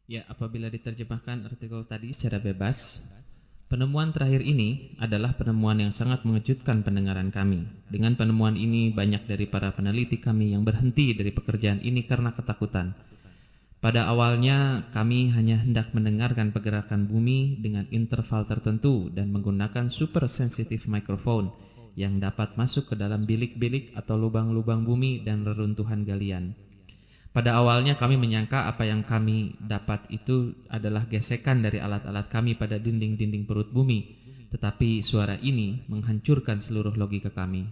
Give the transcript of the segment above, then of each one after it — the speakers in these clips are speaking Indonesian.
Ya, apabila diterjemahkan artikel tadi secara bebas, penemuan terakhir ini adalah penemuan yang sangat mengejutkan pendengaran kami. Dengan penemuan ini, banyak dari para peneliti kami yang berhenti dari pekerjaan ini karena ketakutan. Pada awalnya, kami hanya hendak mendengarkan pergerakan bumi dengan interval tertentu dan menggunakan super sensitive microphone yang dapat masuk ke dalam bilik-bilik atau lubang-lubang bumi dan reruntuhan galian. Pada awalnya kami menyangka apa yang kami dapat itu adalah gesekan dari alat-alat kami pada dinding-dinding perut bumi, tetapi suara ini menghancurkan seluruh logika kami.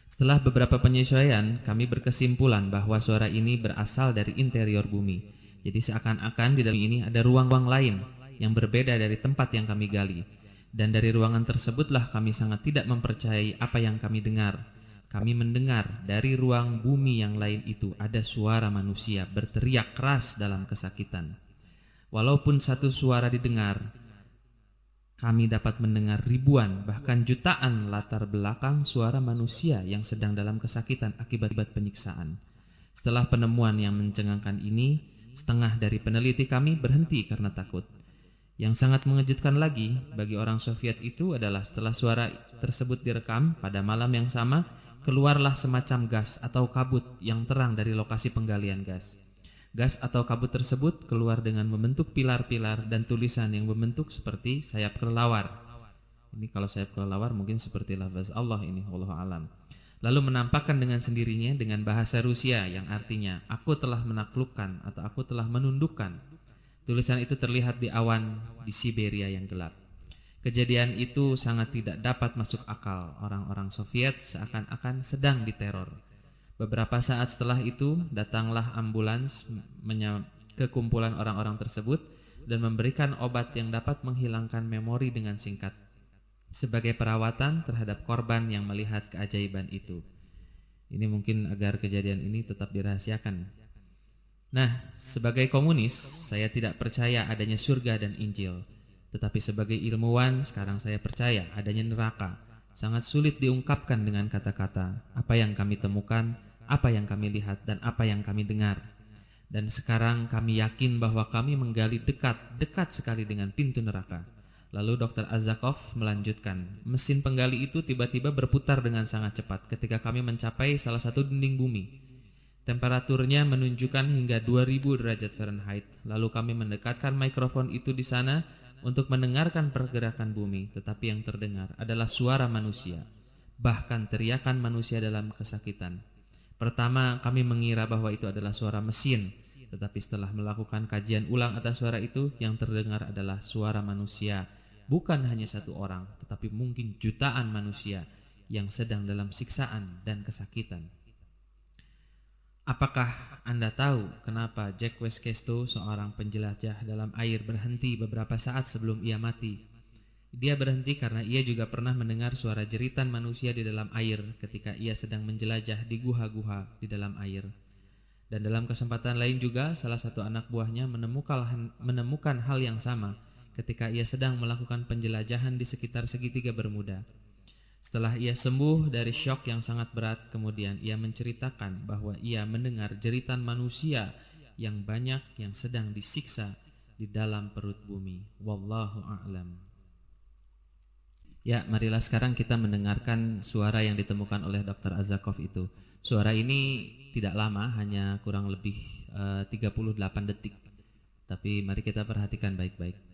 Setelah beberapa penyesuaian, kami berkesimpulan bahwa suara ini berasal dari interior bumi. Jadi seakan-akan di dalam ini ada ruang-ruang lain yang berbeda dari tempat yang kami gali. Dan dari ruangan tersebutlah kami sangat tidak mempercayai apa yang kami dengar. Kami mendengar dari ruang bumi yang lain itu ada suara manusia berteriak keras dalam kesakitan. Walaupun satu suara didengar, kami dapat mendengar ribuan bahkan jutaan latar belakang suara manusia yang sedang dalam kesakitan akibat penyiksaan. Setelah penemuan yang mencengangkan ini, setengah dari peneliti kami berhenti karena takut. Yang sangat mengejutkan lagi bagi orang Soviet itu adalah setelah suara tersebut direkam pada malam yang sama, keluarlah semacam gas atau kabut yang terang dari lokasi penggalian gas. Gas atau kabut tersebut keluar dengan membentuk pilar-pilar dan tulisan yang membentuk seperti sayap kelelawar. Ini kalau sayap kelelawar mungkin seperti lafaz Allah ini, wallahu alam. Lalu menampakkan dengan sendirinya dengan bahasa Rusia yang artinya aku telah menaklukkan atau aku telah menundukkan. Tulisan itu terlihat di awan di Siberia yang gelap. Kejadian itu sangat tidak dapat masuk akal. Orang-orang Soviet seakan-akan sedang diteror. Beberapa saat setelah itu, datanglah ambulans ke kumpulan orang-orang tersebut dan memberikan obat yang dapat menghilangkan memori dengan singkat, sebagai perawatan terhadap korban yang melihat keajaiban itu. Ini mungkin agar kejadian ini tetap dirahasiakan. Nah, sebagai komunis, saya tidak percaya adanya surga dan Injil. Tetapi sebagai ilmuwan, sekarang saya percaya adanya neraka. Sangat sulit diungkapkan dengan kata-kata. Apa yang kami temukan, apa yang kami lihat, dan apa yang kami dengar. Dan sekarang kami yakin bahwa kami menggali dekat sekali dengan pintu neraka. Lalu Dr. Azakov melanjutkan, mesin penggali itu tiba-tiba berputar dengan sangat cepat ketika kami mencapai salah satu dinding bumi. Temperaturnya menunjukkan hingga 2000 derajat Fahrenheit. Lalu kami mendekatkan mikrofon itu di sana untuk mendengarkan pergerakan bumi, tetapi yang terdengar adalah suara manusia, bahkan teriakan manusia dalam kesakitan. Pertama, kami mengira bahwa itu adalah suara mesin, tetapi setelah melakukan kajian ulang atas suara itu, yang terdengar adalah suara manusia. Bukan hanya satu orang, tetapi mungkin jutaan manusia yang sedang dalam siksaan dan kesakitan. Apakah Anda tahu kenapa Jack Westkesto, seorang penjelajah dalam air, berhenti beberapa saat sebelum ia mati? Dia berhenti karena ia juga pernah mendengar suara jeritan manusia di dalam air ketika ia sedang menjelajah di guha-guha di dalam air. Dan dalam kesempatan lain juga, salah satu anak buahnya menemukan hal yang sama ketika ia sedang melakukan penjelajahan di sekitar segitiga Bermuda. Setelah ia sembuh dari syok yang sangat berat, kemudian ia menceritakan bahwa ia mendengar jeritan manusia yang banyak yang sedang disiksa di dalam perut bumi. Wallahu a'lam. Ya, marilah sekarang kita mendengarkan suara yang ditemukan oleh Dr. Azakov itu. Suara ini tidak lama, hanya kurang lebih 38 detik. Tapi mari kita perhatikan baik-baik.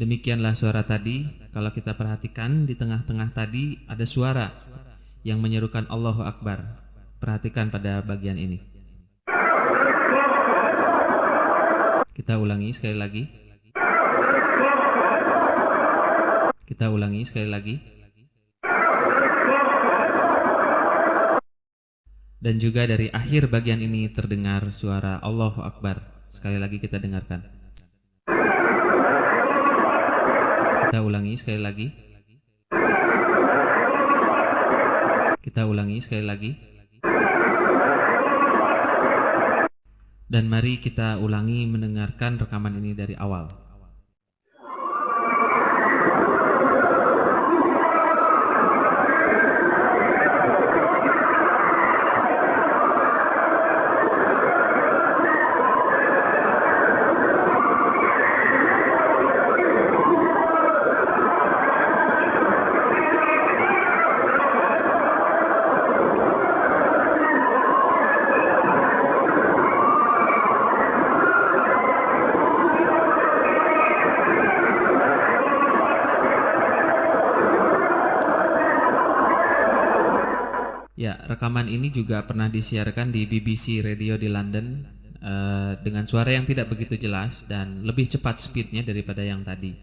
Demikianlah suara tadi. Kalau kita perhatikan di tengah-tengah tadi ada suara yang menyerukan Allahu Akbar. Perhatikan pada bagian ini. Kita ulangi sekali lagi. Kita ulangi sekali lagi. Dan juga dari akhir bagian ini terdengar suara Allahu Akbar. Sekali lagi kita dengarkan. Kita ulangi sekali lagi. Kita ulangi sekali lagi. Dan mari kita ulangi mendengarkan rekaman ini dari awal. Ya, rekaman ini juga pernah disiarkan di BBC Radio di London dengan suara yang tidak begitu jelas dan lebih cepat speednya daripada yang tadi.